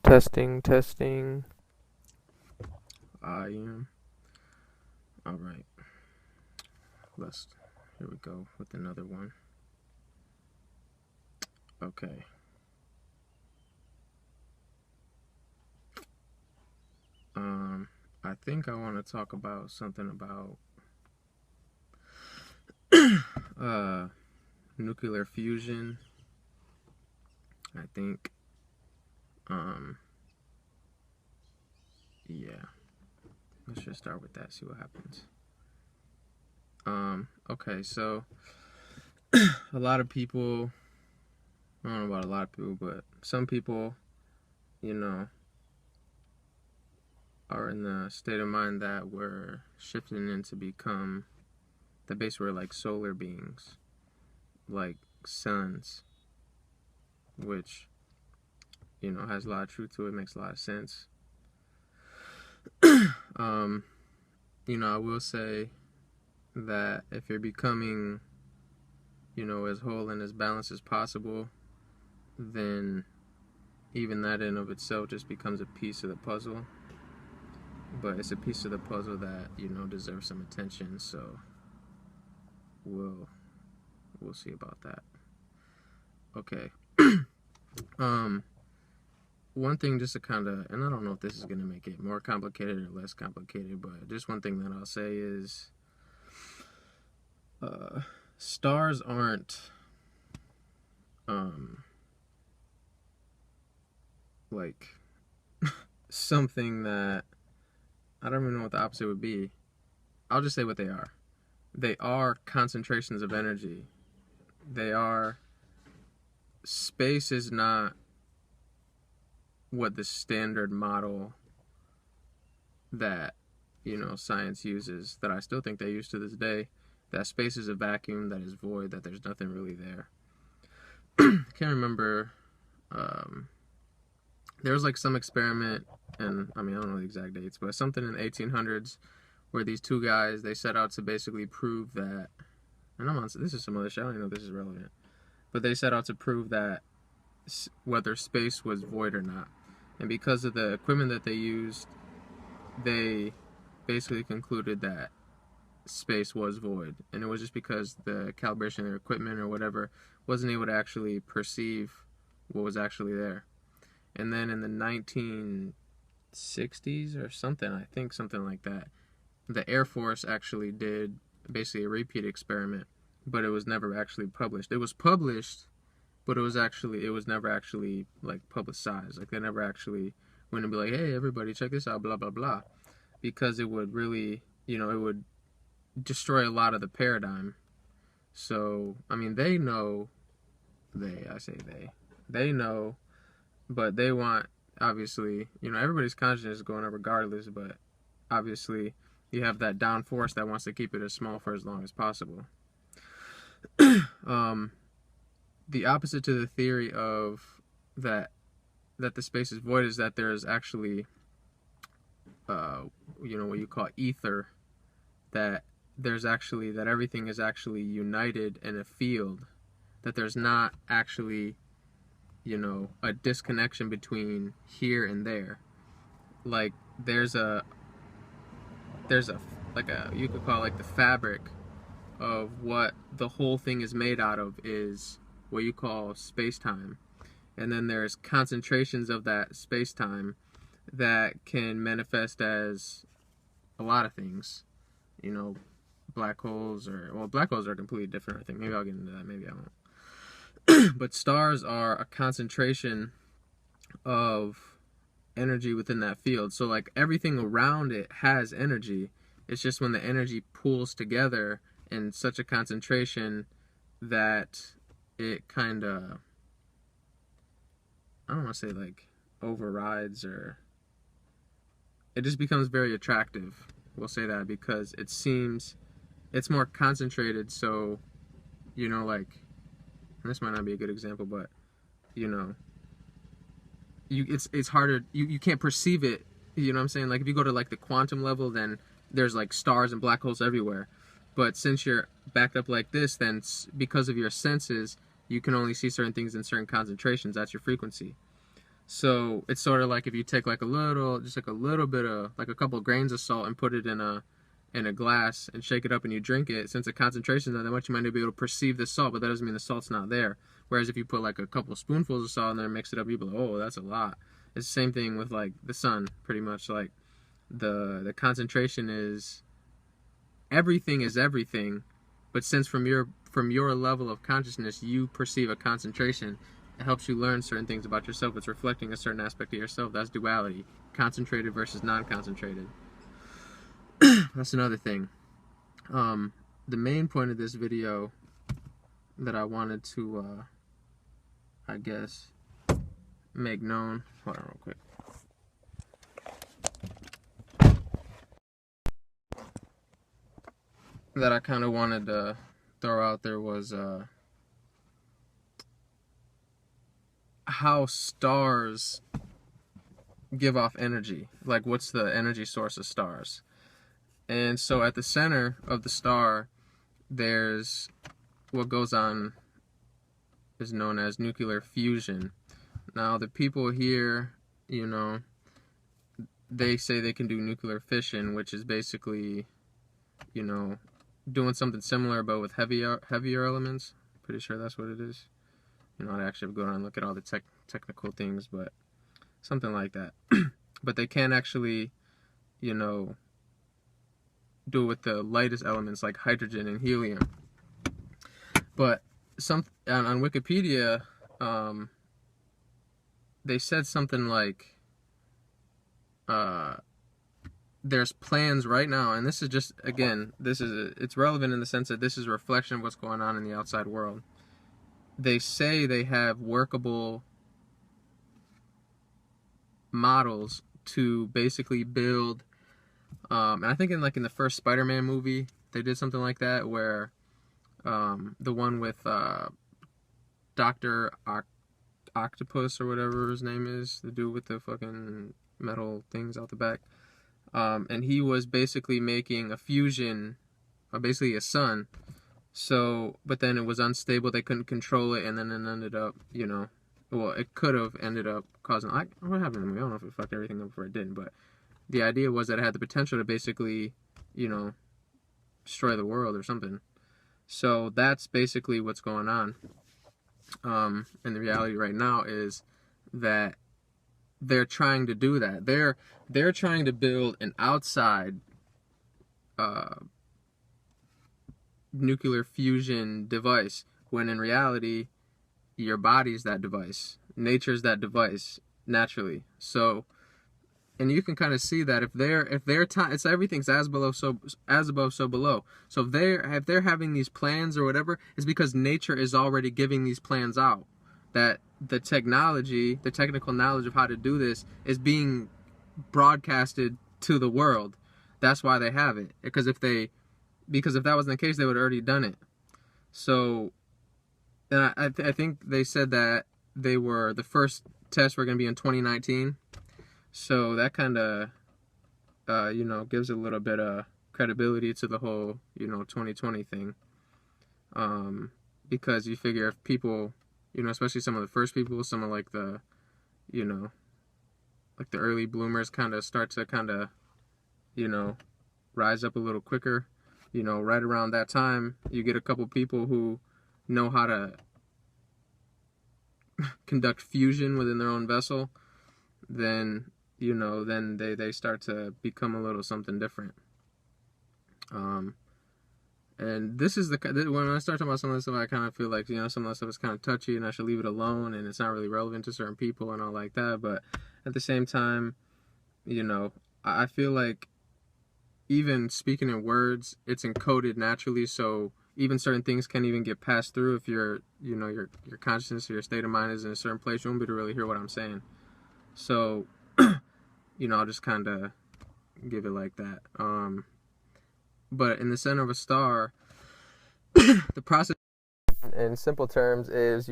Testing, testing. I am. Alright. Here we go with another one. Okay. I think I want to talk about something about nuclear fusion. I think. Yeah. Let's just start with that, see what happens. Okay, so a lot of people, I don't know about a lot of people, but some people, are in the state of mind that we're shifting into become the base were like solar beings, like suns, which, has a lot of truth to it, makes a lot of sense. I will say that if you're becoming, as whole and as balanced as possible, then even that in of itself just becomes a piece of the puzzle. But it's a piece of the puzzle that, deserves some attention, so we'll see about that. Okay. One thing just to kind of, and I don't know if this is going to make it more complicated or less complicated, but just one thing that I'll say is stars aren't like something that, I don't even know what the opposite would be. I'll just say what they are. They are concentrations of energy. Space is not what the standard model that, science uses, that I still think they use to this day, that space is a vacuum, that is void, that there's nothing really there. I can't remember, there was like some experiment, and I don't know the exact dates, but something in the 1800s where these two guys, they set out to basically prove that, and this is some other shit, I don't even know if this is relevant, but they set out to prove that whether space was void or not. And because of the equipment that they used, they basically concluded that space was void. And it was just because the calibration of their equipment or whatever wasn't able to actually perceive what was actually there. And then in the 1960s or something, I think something like that, the Air Force actually did basically a repeat experiment, but it was never actually published. It was published, but it was never actually like publicized. Like they never actually went and be like, hey, everybody, check this out, blah, blah, blah. Because it would really, it would destroy a lot of the paradigm. So, they know, they know, but they want, obviously, everybody's consciousness is going up regardless, but obviously you have that down force that wants to keep it as small for as long as possible. The opposite to the theory of that the space is void is that there's actually, what you call ether, that everything is actually united in a field, that there's not actually, a disconnection between here and there. Like there's a you could call it like the fabric of what the whole thing is made out of is what you call space-time. And then there's concentrations of that space-time that can manifest as a lot of things. Black holes are completely different, I think. Maybe I'll get into that, maybe I won't. But stars are a concentration of energy within that field. So like everything around it has energy. It's just when the energy pools together in such a concentration that it kind of, I don't want to say like overrides, or it just becomes very attractive. We'll say that because it seems it's more concentrated. So, like, and this might not be a good example, but it's harder. You can't perceive it. You know what I'm saying? Like if you go to like the quantum level, then there's like stars and black holes everywhere. But since you're backed up like this, then because of your senses, you can only see certain things in certain concentrations. That's your frequency. So it's sort of like if you take like a little, just like a little bit of, like a couple grains of salt and put it in a glass and shake it up and you drink it. Since the concentration is not that much, you might not be able to perceive the salt, but that doesn't mean the salt's not there. Whereas if you put like a couple spoonfuls of salt in there and mix it up, you'll be like, oh, that's a lot. It's the same thing with like the sun, pretty much. Like the concentration is everything, but since from your level of consciousness you perceive a concentration, it helps you learn certain things about yourself. It's reflecting a certain aspect of yourself. That's duality, concentrated versus non-concentrated. That's another thing. The main point of this video that I wanted to I guess make known, hold on real quick, that I kind of wanted to throw out there was how stars give off energy. Like, what's the energy source of stars? And so at the center of the star, there's what goes on is known as nuclear fusion. Now, the people here, you know, they say they can do nuclear fission, which is basically, you know, doing something similar but with heavier elements. Pretty sure that's what it is. You know, I'd actually go on and look at all the technical things, but something like that. But they can actually, you know, do it with the lightest elements like hydrogen and helium. But on Wikipedia, they said something like there's plans right now, and this is just, again, it's relevant in the sense that this is a reflection of what's going on in the outside world. They say they have workable models to basically build, and I think in the first Spider-Man movie they did something like that, where the one with Dr. Octopus or whatever his name is, the dude with the fucking metal things out the back, and he was basically making a fusion, basically a sun. So, but then it was unstable, they couldn't control it, and then it ended up, you know, well, it could have ended up causing, what happened to me? I don't know if it fucked everything up or it didn't, but the idea was that it had the potential to basically, you know, destroy the world or something. So that's basically what's going on. And the reality right now is that they're trying to do that. They're trying to build an outside nuclear fusion device, when in reality your body's that device, nature's that device naturally. So, and you can kind of see that if they're time, it's everything's as above so below. So if they're having these plans or whatever, it's because nature is already giving these plans out. That the technology, the technical knowledge of how to do this is being broadcasted to the world. That's why they have it. Because if that wasn't the case, they would have already done it. So, and I think they said that the first tests were going to be in 2019. So that kind of, you know, gives a little bit of credibility to the whole, you know, 2020 thing. Because you figure if people, you know, especially some of the first people, some of like the, you know, like the early bloomers kind of start to kind of, you know, rise up a little quicker. You know, right around that time, you get a couple people who know how to conduct fusion within their own vessel, then, you know, then they start to become a little something different. And this is when I start talking about some of this stuff, I kind of feel like, you know, some of that stuff is kind of touchy and I should leave it alone and it's not really relevant to certain people and all like that. But at the same time, you know, I feel like even speaking in words, it's encoded naturally, so even certain things can't even get passed through if your consciousness or your state of mind is in a certain place. You won't be able to really hear what I'm saying. So, you know, I'll just kind of give it like that. But in the center of a star, the process, in simple terms, is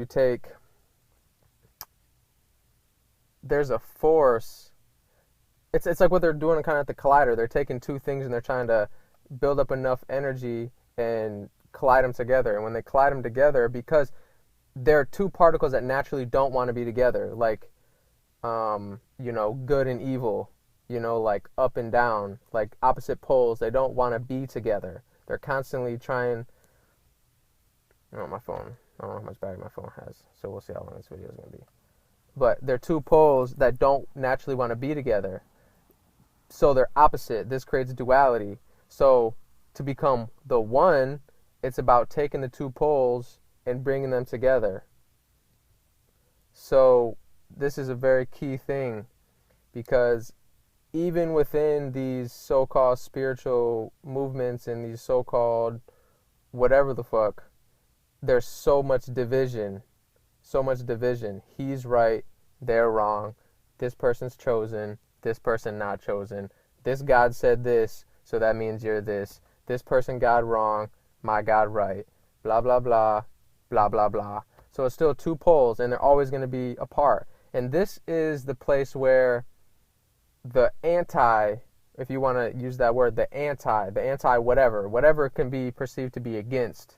there's a force. It's like what they're doing kind of at the collider. They're taking two things and they're trying to build up enough energy and collide them together. And when they collide them together, because there are two particles that naturally don't want to be together, like good and evil, like up and down, like opposite poles. They don't want to be together. They're constantly trying. My phone. I don't know how much battery my phone has, so we'll see how long this video is going to be. But they're two poles that don't naturally want to be together. So they're opposite. This creates duality. So to become the one, it's about taking the two poles and bringing them together. So this is a very key thing, because even within these so-called spiritual movements and these so-called whatever the fuck, there's so much division. So much division. He's right, they're wrong. This person's chosen, this person not chosen. This God said this, so that means you're this. This person God wrong, my God right. Blah, blah, blah, blah, blah, blah. So it's still two poles, and they're always going to be apart. And this is the place where the anti, if you want to use that word, the anti whatever can be perceived to be against,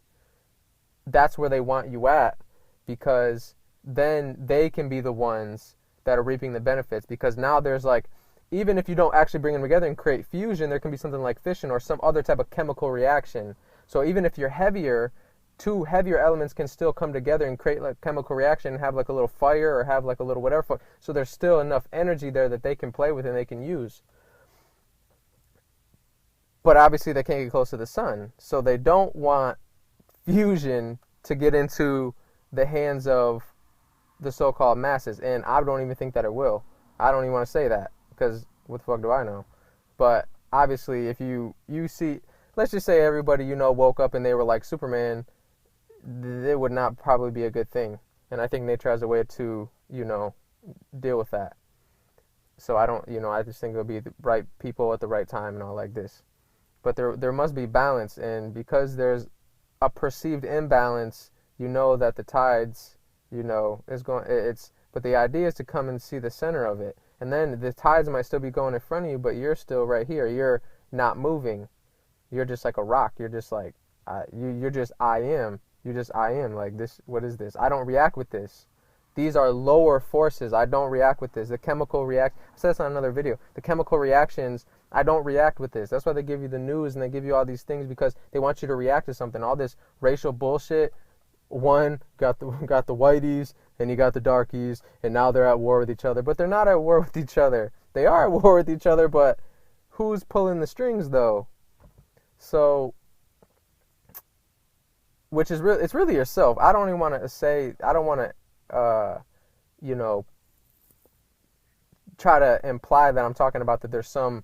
that's where they want you at, because then they can be the ones that are reaping the benefits. Because now there's like, even if you don't actually bring them together and create fusion, there can be something like fission or some other type of chemical reaction. So even if you're heavier, two heavier elements can still come together and create like chemical reaction and have like a little fire or have like a little whatever. So there's still enough energy there that they can play with and they can use. But obviously they can't get close to the sun. So they don't want fusion to get into the hands of the so-called masses. And I don't even think that it will. I don't even want to say that, because what the fuck do I know? But obviously if you see, let's just say everybody woke up and they were like Superman, it would not probably be a good thing. And I think nature has a way to, deal with that. So I just think it'll be the right people at the right time and all like this. But there must be balance, and because there's a perceived imbalance, that the tides, is going, but the idea is to come and see the center of it. And then the tides might still be going in front of you, but you're still right here. You're not moving. You're just like a rock. You're just like, you're just I am. You just I am. Like this, what is this? I don't react with this. These are lower forces. I don't react with this. The chemical I said this on another video. The chemical reactions, I don't react with this. That's why they give you the news and they give you all these things, because they want you to react to something. All this racial bullshit. One got the whiteys and you got the darkies, and now they're at war with each other. But they're not at war with each other. They are at war with each other, but who's pulling the strings though? So, which is really, it's really yourself. I don't even want to say, I don't want to, try to imply that I'm talking about that there's some,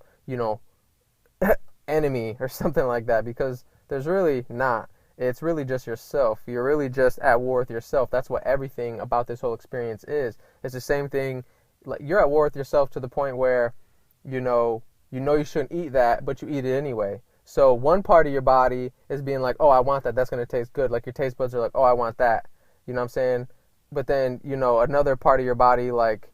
enemy or something like that, because there's really not. It's really just yourself. You're really just at war with yourself. That's what everything about this whole experience is. It's the same thing. Like, you're at war with yourself to the point where, you shouldn't eat that, but you eat it anyway. So one part of your body is being like, oh, I want that. That's going to taste good. Like your taste buds are like, oh, I want that. You know what I'm saying? But then, another part of your body, like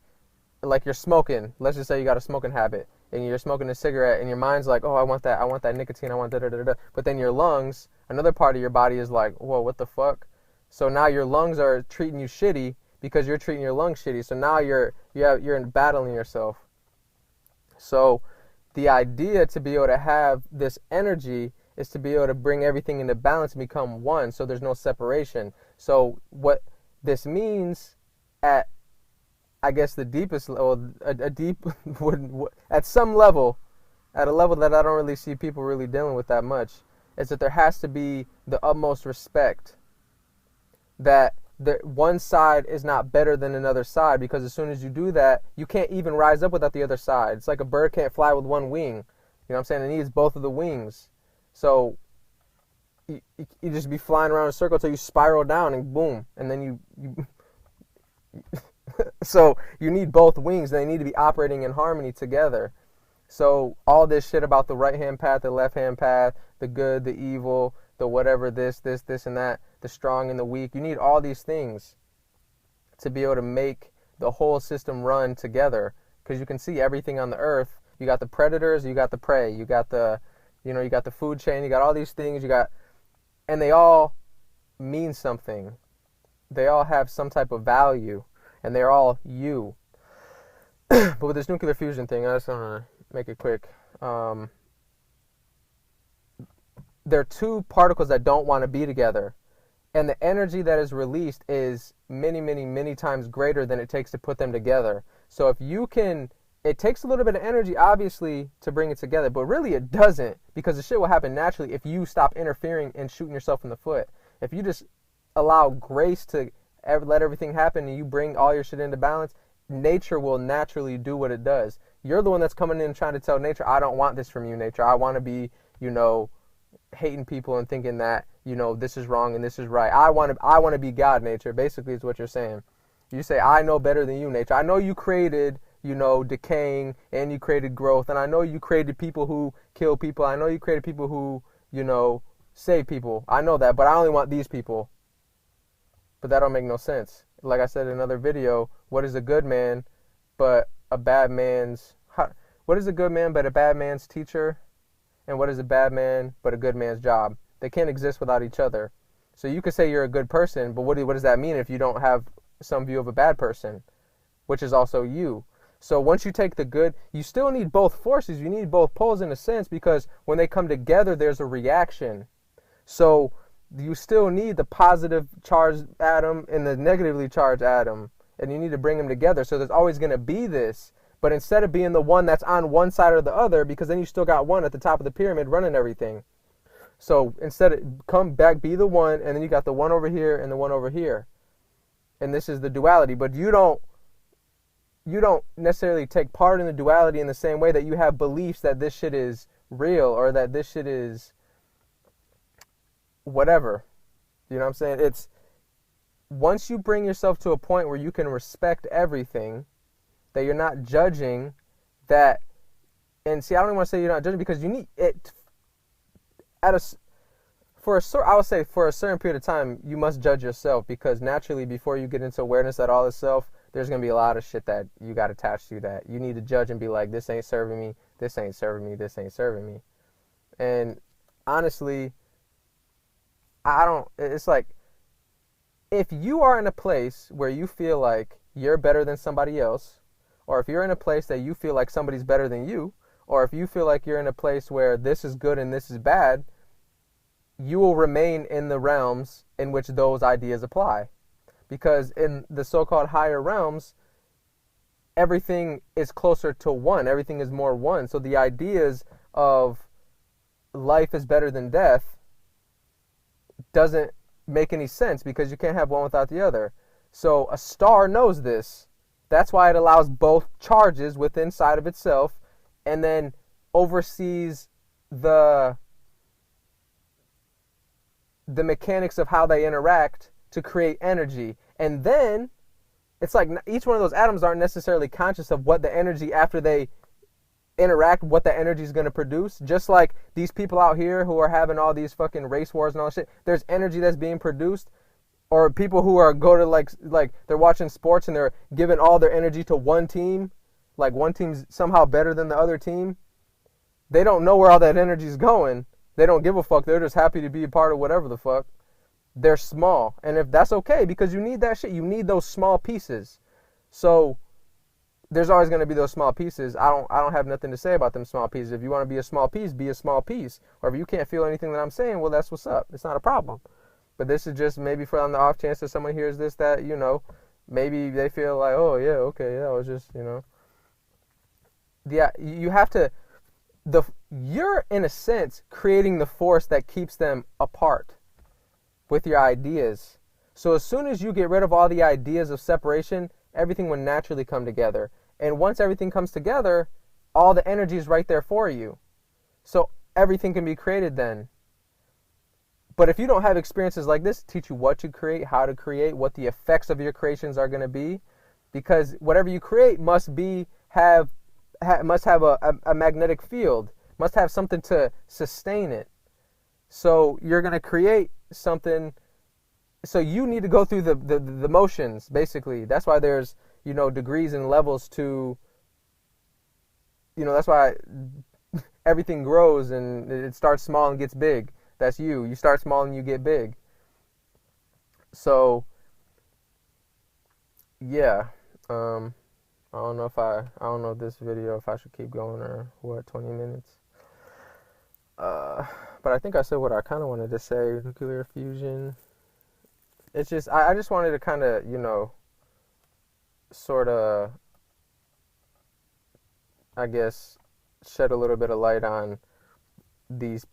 you're smoking. Let's just say you got a smoking habit and you're smoking a cigarette and your mind's like, oh, I want that nicotine. I want da-da-da-da. But then your lungs, another part of your body is like, whoa, what the fuck? So now your lungs are treating you shitty because you're treating your lungs shitty. So now you're battling yourself. So the idea to be able to have this energy is to be able to bring everything into balance and become one, so there's no separation. So what this means at, I guess, the deepest level, at some level, at a level that I don't really see people really dealing with that much, is that there has to be the utmost respect, that one side is not better than another side, because as soon as you do that, you can't even rise up without the other side. It's like a bird can't fly with one wing. You know what I'm saying? It needs both of the wings. So you just be flying around in a circle until you spiral down and boom. And then you so you need both wings. They need to be operating in harmony together. So all this shit about the right-hand path, the left-hand path, the good, the evil, the whatever, this, and that, the strong and the weak. You need all these things to be able to make the whole system run together. Because you can see everything on the earth. You got the predators, you got the prey, you got the, you got the food chain, you got all these things, and they all mean something. They all have some type of value, and they're all you. But with this nuclear fusion thing, I just want to make it quick. There are two particles that don't want to be together, and the energy that is released is many, many, many times greater than it takes to put them together. So if you can, it takes a little bit of energy, obviously, to bring it together, but really it doesn't, because the shit will happen naturally if you stop interfering and shooting yourself in the foot. If you just allow grace to let everything happen and you bring all your shit into balance, nature will naturally do what it does. You're the one that's coming in trying to tell nature, I don't want this from you, nature. I want to be, hating people and thinking that, this is wrong and this is right. I want to be God, nature, basically is what you're saying. You say, I know better than you, nature. I know you created, decaying, and you created growth, and I know you created people who kill people. I know you created people who, save people. I know that, but I only want these people. But that don't make no sense. Like I said in another video, what is a good man but a bad man's... What is a good man but a bad man's teacher? And what is a bad man but a good man's job? They can't exist without each other. So you could say you're a good person, but what does that mean if you don't have some view of a bad person, which is also you? So once you take the good, you still need both forces. You need both poles in a sense, because when they come together, there's a reaction. So you still need the positive charged atom and the negatively charged atom, and you need to bring them together. So there's always going to be this. But instead of being the one that's on one side or the other, because then you still got one at the top of the pyramid running everything. So instead of come back, be the one, and then you got the one over here and the one over here. And this is the duality. But you don't necessarily take part in the duality in the same way that you have beliefs that this shit is real or that this shit is whatever. You know what I'm saying? It's once you bring yourself to a point where you can respect everything, that you're not judging, that, and see, I don't even want to say you're not judging, because you need it I would say for a certain period of time, you must judge yourself, because naturally, before you get into awareness that all is self, there's going to be a lot of shit that you got attached to that you need to judge and be like, this ain't serving me, this ain't serving me, this ain't serving me. And honestly, it's like, if you are in a place where you feel like you're better than somebody else, or if you're in a place that you feel like somebody's better than you, or if you feel like you're in a place where this is good and this is bad, you will remain in the realms in which those ideas apply. Because in the so-called higher realms, everything is closer to one. Everything is more one. So the ideas of life is better than death doesn't make any sense, because you can't have one without the other. So a star knows this. That's why it allows both charges within inside of itself, and then oversees the mechanics of how they interact to create energy. And then it's like each one of those atoms aren't necessarily conscious of what the energy, after they interact, what the energy is going to produce. Just like these people out here who are having all these fucking race wars and all that shit, there's energy that's being produced. Or people who are like they're watching sports and they're giving all their energy to one team, like one team's somehow better than the other team. They don't know where all that energy is going. They don't give a fuck. They're just happy to be a part of whatever the fuck. They're small. And if that's okay, because you need that shit. You need those small pieces. So there's always going to be those small pieces. I don't have nothing to say about them small pieces. If you want to be a small piece, be a small piece. Or if you can't feel anything that I'm saying, well, that's what's up. It's not a problem. But this is just maybe for on the off chance that someone hears this, that, maybe they feel like, oh, yeah, okay, yeah, I was just, Yeah, you have to, you're, in a sense, creating the force that keeps them apart with your ideas. So as soon as you get rid of all the ideas of separation, everything will naturally come together. And once everything comes together, all the energy is right there for you. So everything can be created then. But if you don't have experiences like this, teach you what to create, how to create, what the effects of your creations are going to be, because whatever you create must have a magnetic field, must have something to sustain it. So you're going to create something. So you need to go through the motions, basically. That's why there's degrees and levels to. That's why everything grows and it starts small and gets big. That's you. You start small and you get big. So, yeah. I don't know if this video, if I should keep going or what, 20 minutes. Uh, but I think I said what I kind of wanted to say. Nuclear fusion. It's just, I just wanted to kind of, sort of, I guess, shed a little bit of light on these,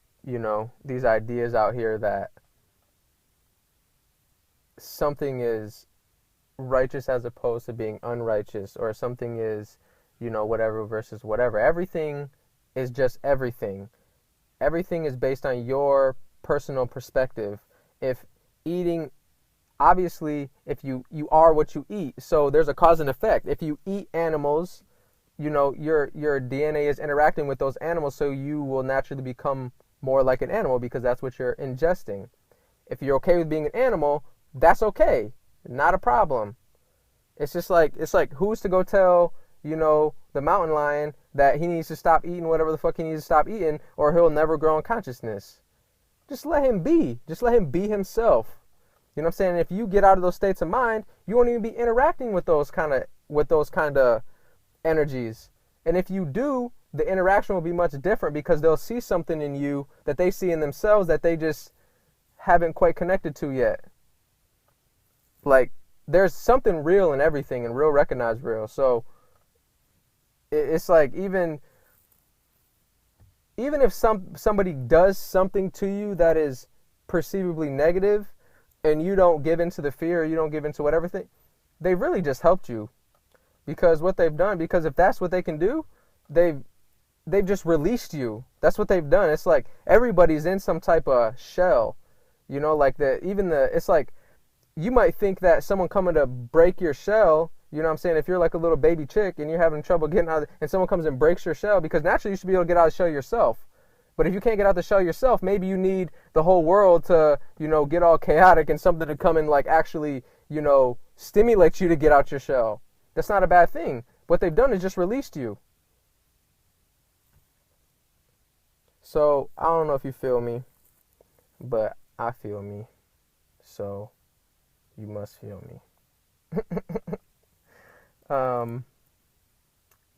these ideas out here that something is righteous as opposed to being unrighteous, or something is, whatever versus whatever. Everything is just everything. Everything is based on your personal perspective. If eating, obviously, if you are what you eat, so there's a cause and effect. If you eat animals, your DNA is interacting with those animals, so you will naturally become more like an animal because that's what you're ingesting. If you're okay with being an animal, that's okay. Not a problem. It's just like, who's to go tell, the mountain lion that he needs to stop eating whatever the fuck he needs to stop eating, or he'll never grow in consciousness. Just let him be. Just let him be himself. You know what I'm saying? If you get out of those states of mind, you won't even be interacting with those kind of energies. And if you do, the interaction will be much different because they'll see something in you that they see in themselves that they just haven't quite connected to yet. Like, there's something real in everything, and real recognized real. So it's like, even if somebody does something to you that is perceivably negative, and you don't give into the fear, or you don't give into whatever thing, they really just helped you. Because what they've done, because if that's what they can do, they've just released you. That's what they've done. It's like everybody's in some type of shell. It's like, you might think that someone coming to break your shell, you know what I'm saying? If you're like a little baby chick and you're having trouble getting out, and someone comes and breaks your shell, because naturally you should be able to get out of the shell yourself. But if you can't get out the shell yourself, maybe you need the whole world to, get all chaotic and something to come and like actually, stimulate you to get out your shell. That's not a bad thing. What they've done is just released you. So I don't know if you feel me, but I feel me. So you must feel me.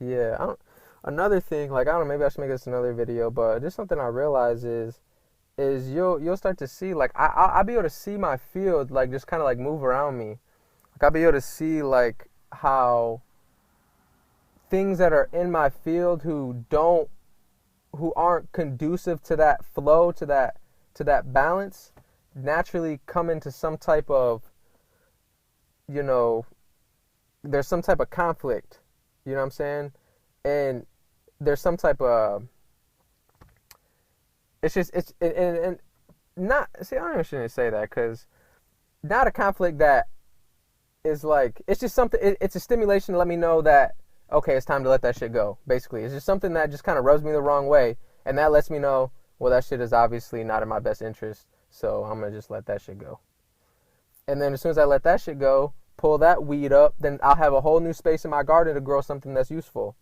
Yeah. Another thing, like, I don't know, maybe I should make this another video, but just something I realize is you'll start to see, like, I'll be able to see my field, like, just kind of like move around me. Like, I'll be able to see, like, how things that are in my field who aren't conducive to that flow, to that balance, naturally come into some type of, there's some type of conflict, you know what I'm saying? And there's some type of, and not, see, I don't even shouldn't say that, because not a conflict that is like, it's just something, it's a stimulation to let me know that, okay, it's time to let that shit go, basically. It's just something that just kind of rubs me the wrong way, and that lets me know, well, that shit is obviously not in my best interest, so I'm going to just let that shit go. And then as soon as I let that shit go, pull that weed up, then I'll have a whole new space in my garden to grow something that's useful.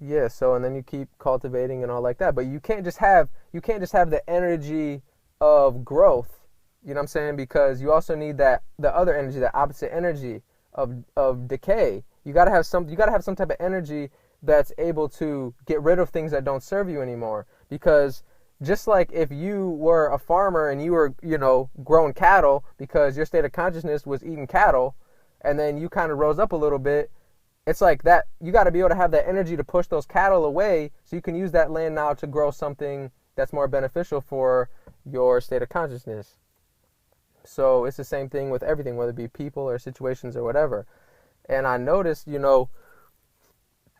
Yeah, so, and then you keep cultivating and all like that, but you can't just have the energy of growth, you know what I'm saying? Because you also need the other energy, the opposite energy of decay. You got to have some type of energy that's able to get rid of things that don't serve you anymore. Because just like if you were a farmer and you were, growing cattle because your state of consciousness was eating cattle, and then you kind of rose up a little bit, it's like that, you got to be able to have that energy to push those cattle away so you can use that land now to grow something that's more beneficial for your state of consciousness. So it's the same thing with everything, whether it be people or situations or whatever. And I noticed,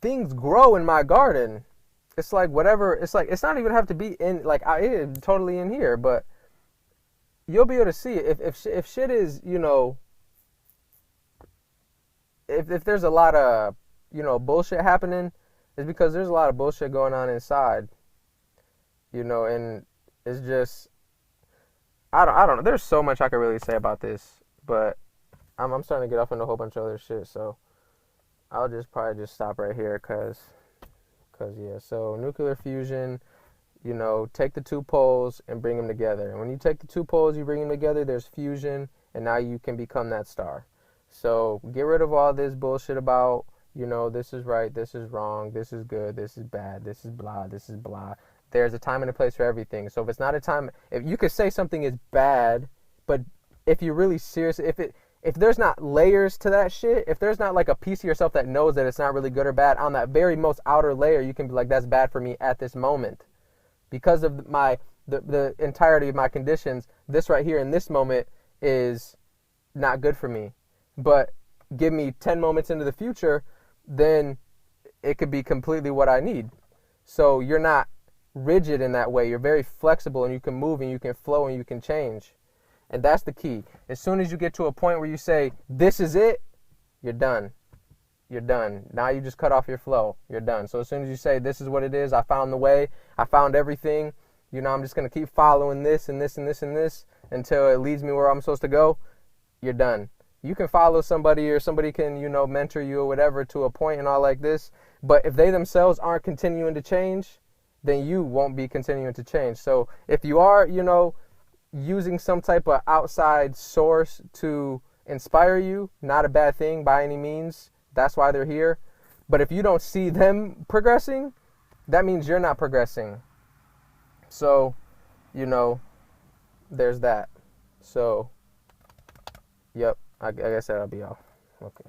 things grow in my garden. It's like whatever, it's like, it's not even have to be in, like, it is totally in here, but you'll be able to see it. If shit is, if there's a lot of, bullshit happening, it's because there's a lot of bullshit going on inside, and it's just, I don't know. There's so much I could really say about this, but I'm starting to get off into a whole bunch of other shit, so I'll probably stop right here, cause yeah. So nuclear fusion, take the two poles and bring them together. And when you take the two poles, you bring them together, there's fusion, and now you can become that star. So get rid of all this bullshit about, this is right, this is wrong, this is good, this is bad, this is blah, this is blah. There's a time and a place for everything. So if it's not a time, if you could say something is bad, but if you're really serious, if there's not layers to that shit, if there's not like a piece of yourself that knows that it's not really good or bad, on that very most outer layer, you can be like, that's bad for me at this moment. Because of the entirety of my conditions, this right here in this moment is not good for me. But give me 10 moments into the future, then it could be completely what I need. So you're not rigid in that way. You're very flexible, and you can move, and you can flow, and you can change. And that's the key. As soon as you get to a point where you say, this is it, you're done. You're done. Now you just cut off your flow. You're done. So as soon as you say, this is what it is, I found the way, I found everything, I'm just going to keep following this and this and this and this until it leads me where I'm supposed to go, you're done. You can follow somebody, or somebody can, mentor you or whatever to a point and all like this. But if they themselves aren't continuing to change, then you won't be continuing to change. So if you are, using some type of outside source to inspire you, not a bad thing by any means. That's why they're here. But if you don't see them progressing, that means you're not progressing. So, there's that. So, yep, I guess that'll be all. Okay.